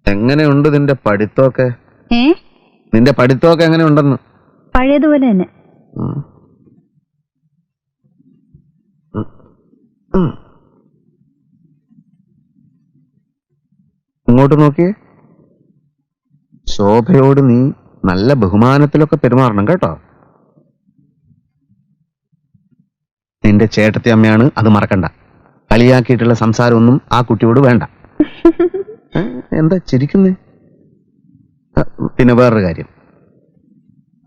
എങ്ങനെയുണ്ട് നിന്റെ പഠിത്തമൊക്കെ? ഏ, നിന്റെ പഠിത്തമൊക്കെ എങ്ങനെയുണ്ടെന്ന്? പഴയതുപോലെ തന്നെ. ഇങ്ങോട്ട് നോക്കിയേ. ശോഭയോട് നീ നല്ല ബഹുമാനത്തിലൊക്കെ പെരുമാറണം കേട്ടോ. നിന്റെ ചേട്ടത്തി അമ്മയാണ്, അത് മറക്കണ്ട. കളിയാക്കിയിട്ടുള്ള സംസാരമൊന്നും ആ കുട്ടിയോട് വേണ്ട. എന്താ ചിരിക്കുന്നേ? പിന്നെ വേറൊരു കാര്യം,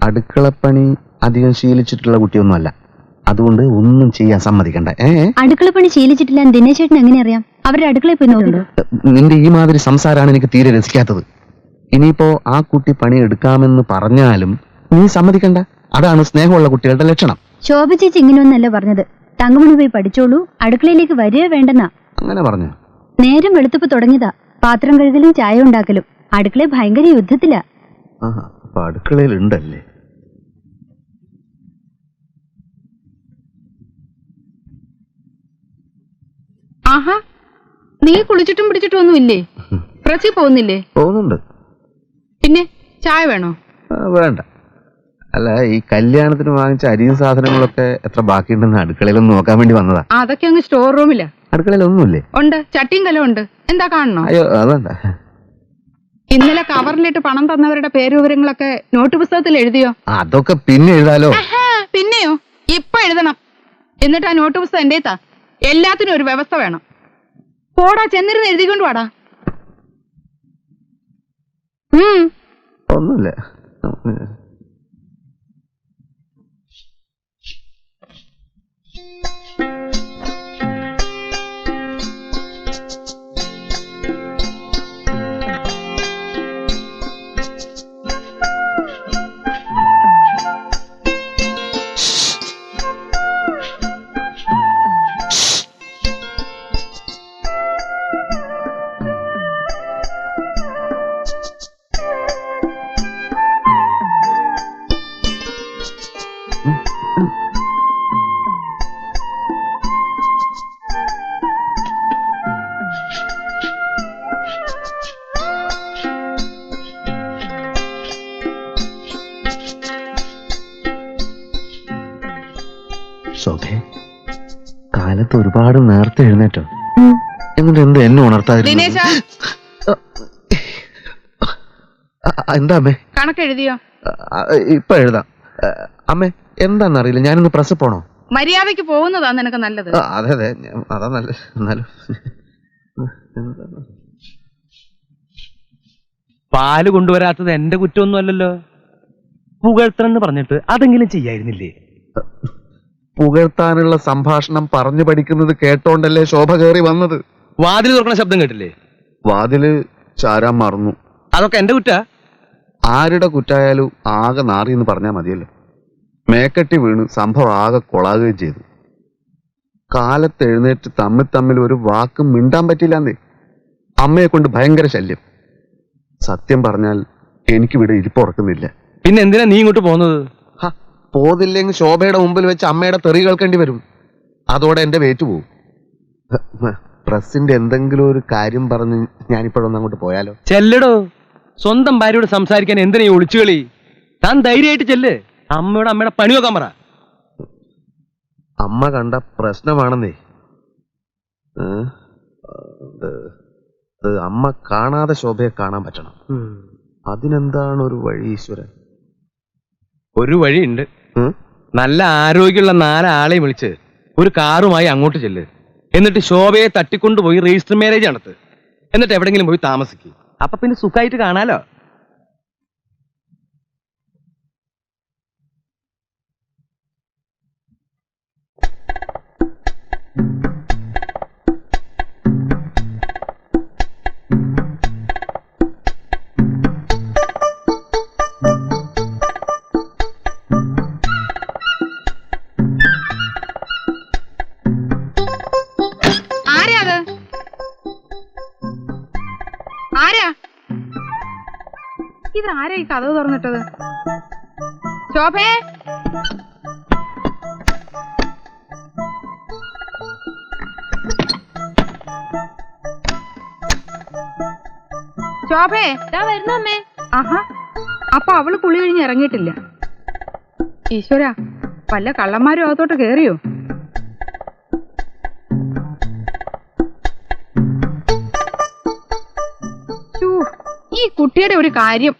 അടുക്കളപ്പണി അധികം ശീലിച്ചിട്ടുള്ള കുട്ടിയൊന്നുമല്ല. അതുകൊണ്ട് ഒന്നും ചെയ്യാൻ സമ്മതിക്കണ്ട. അടുക്കളപ്പണി ശീലിച്ചിട്ടില്ല ദിനേശ് ചേട്ടൻ എങ്ങനെ അറിയാം? അവരുടെ അടുക്കളയിൽ പോയി നോക്കുന്നുണ്ടോ? നിന്റെ ഈ മാതിരി സംസാരമാണ് എനിക്ക് തീരെ രസിക്കാത്തത്. ഇനിയിപ്പോ ആ കുട്ടി പണി എടുക്കാമെന്ന് പറഞ്ഞാലും നീ സമ്മതിക്കണ്ട. അതാണ് സ്നേഹമുള്ള കുട്ടികളുടെ ലക്ഷണം. ശോഭ ചേച്ചി ഇങ്ങനെയൊന്നല്ല പറഞ്ഞത്. തങ്കമണി പോയി പഠിച്ചോളൂ, അടുക്കളയിലേക്ക് വരിക വേണ്ടെന്നാ. അങ്ങനെ പറഞ്ഞു? നേരം വെളുത്തപ്പ് തുടങ്ങിയതാ. പാത്രം കഴുകലും ചായ ഉണ്ടാക്കലും. അടുക്കളയിൽ ഭയങ്കര യുദ്ധത്തിലാ. അപ്പൊ അടുക്കളയിൽ ഉണ്ടല്ലേ? ആഹാ, നീ കുളിച്ചിട്ടും പിടിച്ചിട്ടും ഒന്നും ഇല്ലേ? പ്രസി പോകുന്നില്ലേ? പോകുന്നുണ്ട്. പിന്നെ ചായ വേണോ? വേണ്ട. അല്ല, ഈ കല്യാണത്തിന് വാങ്ങിച്ച അരിയും സാധനങ്ങളൊക്കെ എത്ര ബാക്കിയുണ്ടെന്ന് അടുക്കളയിലൊന്ന് നോക്കാൻ വേണ്ടി വന്നതാ. അതൊക്കെ അങ്ങ് സ്റ്റോർ റൂമിലാ. അടുക്കളയിലൊന്നുമില്ലേ? ഉണ്ട്, ചട്ടിയും കലം ഉണ്ട്. എന്താ കാണണോ? അയ്യോ, അതല്ല. ഇന്നലെ കവറിലിട്ട് പണം തന്നവരുടെ പേര് വിവരങ്ങളൊക്കെ നോട്ട് പുസ്തകത്തിൽ എഴുതിയോ? അതൊക്കെ പിന്നെ എഴുതാലോ. പിന്നെയോ? ഇപ്പൊ എഴുതണം. എന്നിട്ട് ആ നോട്ട് പുസ്തകം എന്റെ താ. എല്ലാത്തിനും ഒരു വ്യവസ്ഥ വേണം. പോടാ, ചെന്നിരുന്ന് എഴുതിക്കൊണ്ട് വാടാ. ഒന്നുമില്ല. ശോഭേ, കാലത്ത് ഒരുപാട് നേരത്തെ എഴുന്നേറ്റോ? എന്നിട്ട് എന്ത് എന്നെ ഉണർത്താതിരുന്നു? എന്താ അമ്മേ? കണക്കെഴുതിയോ? ഇപ്പൊ എഴുതാം. അമ്മേ, എന്താന്നറിയില്ല, ഞാനിന്ന് പ്രസ് പോണോ? മര്യാദക്ക് പോകുന്നതാ നിനക്ക് നല്ലത്. അതെ അതെ, അതാ നല്ലത്. എന്നാലും പാല് കൊണ്ടുവരാത്തത് എന്റെ കുറ്റമൊന്നും അല്ലല്ലോ. പുകഴ്ത്തണമെന്ന് പറഞ്ഞിട്ട് അതെങ്കിലും ചെയ്യായിരുന്നില്ലേ? പുകഴ്ത്താനുള്ള സംഭാഷണം പറഞ്ഞു പഠിക്കുന്നത് കേട്ടോണ്ടല്ലേ ശോഭ കയറി വന്നത്. വാതിൽ തുറക്കണ ശബ്ദം കേട്ടില്ലേ? വാതില് ചാരാൻ മറന്നു. അതൊക്കെ എന്റെ കുറ്റാ? ആരുടെ കുറ്റായാലും ആകെ നാറിയെന്ന് പറഞ്ഞാൽ മതിയല്ലോ. മേക്കെട്ടി വീണ് സംഭവം ആകെ കൊളാകുകയും ചെയ്തു. കാലത്ത് എഴുന്നേറ്റ് തമ്മിൽ ഒരു വാക്കും മിണ്ടാൻ പറ്റില്ലാന്നേ. അമ്മയെ കൊണ്ട് ഭയങ്കര ശല്യം. സത്യം പറഞ്ഞാൽ എനിക്കിവിടെ ഇരിപ്പുറക്കുന്നില്ല. പിന്നെ എന്തിനാ നീ ഇങ്ങോട്ട് പോകുന്നത്? പോതില്ലെങ്കിൽ ശോഭയുടെ മുമ്പിൽ വെച്ച് അമ്മയുടെ തെറി കേൾക്കേണ്ടി വരും. അതോടെ എന്റെ വേറ്റ് പോവും. പ്രസിന്റെ എന്തെങ്കിലും ഒരു കാര്യം പറഞ്ഞ് ഞാനിപ്പോഴൊന്ന് അങ്ങോട്ട് പോയാലോ? ചെല്ലടോ. സ്വന്തം ഭാര്യയോട് സംസാരിക്കാൻ എന്തിനാ ഈ ഒളിച്ചുകളി? താൻ ധൈര്യമായിട്ട് ചെല്ല്. അമ്മയുടെ പണി നോക്കാൻ പറ. അമ്മ കണ്ട പ്രശ്നമാണെന്നേ. അമ്മ കാണാതെ ശോഭയെ കാണാൻ പറ്റണം. അതിനെന്താണ് ഒരു വഴി ഈശ്വരൻ? ഒരു വഴിയുണ്ട്. നല്ല ആരോഗ്യമുള്ള 4 ആളെ വിളിച്ച് ഒരു കാറുമായി അങ്ങോട്ട് ചെല്ല്. എന്നിട്ട് ശോഭയെ തട്ടിക്കൊണ്ടുപോയി രജിസ്റ്റർ മാരേജ് നടത്ത്. എന്നിട്ട് എവിടെങ്കിലും പോയി താമസിക്കും. അപ്പൊ പിന്നെ സുഖമായിട്ട് കാണാലോ. ഇതാരാ ഈ കഥവ് തുറന്നിട്ടത്? ശോഭേ, ശോഭേ വരുന്നു അമ്മേ. ആഹാ, അപ്പൊ അവള് കുളി കഴിഞ്ഞ് ഇറങ്ങിയിട്ടില്ല. ഈശ്വര, വല്ല കള്ളന്മാരും അകത്തോട്ട് കേറിയോ? ഛൂ, ഈ കുട്ടിയുടെ ഒരു കാര്യം.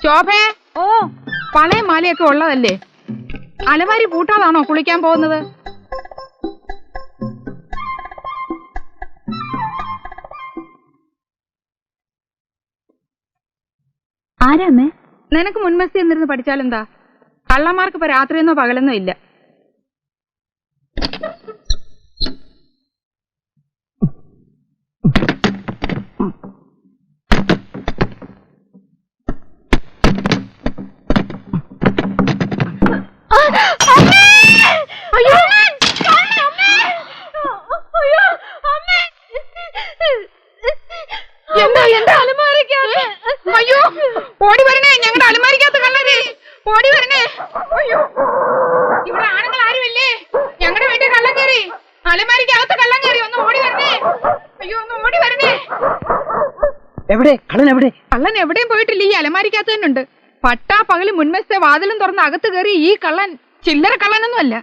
ശോഭേ, ഓ പണയും മാലയൊക്കെ ഉള്ളതല്ലേ, അലമാരി പൂട്ടാതാണോ കുളിക്കാൻ പോകുന്നത്? ആരാ അമ്മേ? നിനക്ക് മുൻമസ്തി എന്നിരുന്ന് പഠിച്ചാലെന്താ? കള്ളന്മാർക്ക് ഇപ്പൊ രാത്രിയെന്നോ പകലെന്നോ ഇല്ല. എന്താ എന്താ അയ്യോ, ഓടി വരണേ, ഞങ്ങളുടെ അലമാരിക്കകത്ത് കള്ളരെ, ഓടി വരണേ. അയ്യോ, ഇവിടെ ആണുങ്ങൾ ആരുമില്ലേ? ഞങ്ങളുടെ വീട്ടിൽ കള്ളം കയറി, അലമാരിക്കകത്ത് കള്ളം കയറി. ഒന്ന് ഓടി വരണേ. അയ്യോ, ഒന്ന് ഓടി വരണേ. എവിടെ കള്ളൻ? എവിടെ? കള്ളൻ എവിടെയും പോയിട്ടില്ല, ഈ അലമാരിക്കകത്ത് തന്നെ ഉണ്ട്. പട്ടാ പകല് മുൻവശത്തെ വാതിലും തുറന്ന് അകത്ത് കയറി ഈ കള്ളൻ ചില്ലറ കള്ളനൊന്നും അല്ല.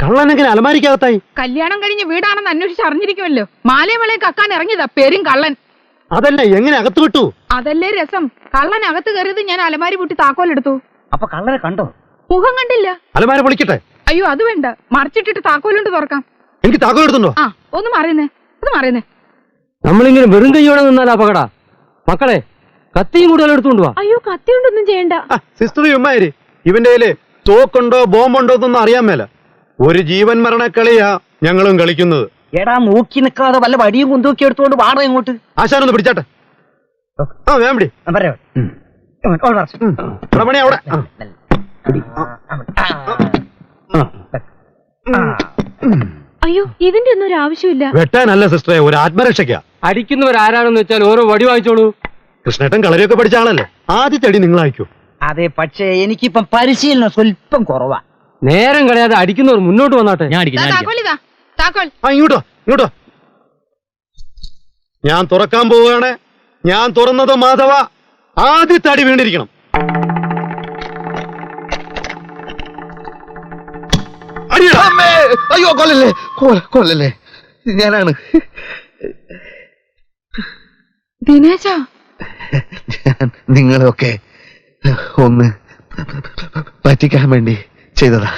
കള്ളനെങ്ങനെ അലമാരിക്കകത്തായി? കല്യാണം കഴിഞ്ഞ് വീടാണെന്ന് അന്വേഷിച്ച് അറിഞ്ഞിരിക്കുമല്ലോ. മാലയമളയെ കക്കാൻ ഇറങ്ങിയതാ പേരും കള്ളൻ. അതല്ല, എങ്ങനെ അകത്ത് വിട്ടു? അതല്ലേ രസം. കള്ളൻ അകത്ത് കയറിയത് ഞാൻ അലമാരി പൂട്ടി താക്കോലെടുത്തു. അപ്പൊ കള്ളനെ കണ്ടോ? മുഖം കണ്ടില്ല. അലമാര പൊളിക്കട്ടെ? അയ്യോ, അത് വേണ്ട, മറിച്ചിട്ടിട്ട് താക്കോലുണ്ട് തുറക്കാം. എനിക്ക് താക്കോൽ എടുത്തുണ്ടോ? ആ, ഒന്ന് മാറിയുന്നേ, ഒന്ന് മാറിയുന്നേ. നമ്മളിങ്ങനെ വെറും കൈയോടെ നിന്നാൽ അപകട. മക്കളെ, കത്തിയും കൂടുതൽ എടുത്തുകൊണ്ടുവാ. അയ്യോ, കത്തി കൊണ്ടൊന്നും ചെയ്യണ്ട. സിസ്റ്റർ ഉമ്മാരി, ഇവന്റെ കയ്യില് തോക്കുണ്ടോ ബോംബുണ്ടോ എന്നൊന്നും അറിയാൻ മേല. ഒരു ജീവൻ മരണ കളിയാ ഞങ്ങളും കളിക്കുന്നത്. എടാ, നോക്കി നിൽക്കാതെ വല്ല വടിയും കുന്തൂക്കി എടുത്തോണ്ട് വാടക ഇങ്ങോട്ട്. ആശാനൊന്ന് പിടിച്ചാട്ടെ. ആ വേം പിടി. മണി അവിടെ. അയ്യോ, ഇതിന്റെ ഒന്നും ഒരു ആവശ്യമില്ല. വെട്ടാനല്ല സിസ്റ്ററെ, ഒരു ആത്മരക്ഷയ്ക്കാ. അടിക്കുന്നവരാരാണെന്ന് വെച്ചാൽ ഓരോ വടി വാങ്ങിച്ചോളൂ. കൃഷ്ണേട്ടൻ കളരിയൊക്കെ പഠിച്ച ആളല്ലേ, ആദ്യത്തെ അടി നിങ്ങളായിക്കോ. അതെ, പക്ഷേ എനിക്കിപ്പം പരിശീലനം സ്വല്പം കുറവാ. നേരം കളയാതെ അടിക്കുന്നവർ മുന്നോട്ട് വന്നാട്ടെ. താക്കോലിതാ, താക്കോൽ. ആ ഇങ്ങോട്ടോ, ഇങ്ങോട്ടോ. ഞാൻ തുറക്കാൻ പോവുകയാണ്. ഞാൻ തുറന്നത് മാധവ, ആദ്യത്തെ അടി വീണ്ടിരിക്കണം. അടിയടാ. അമ്മേ, അയ്യോ കൊല്ലല്ലേ, കൊല്ലല്ലേ, ഞാനാണ്. ദിനേശ, ഞാൻ നിങ്ങളെയൊക്കെ ഒന്ന് പറ്റിക്കാൻ വേണ്ടി ചെയ്തതാ.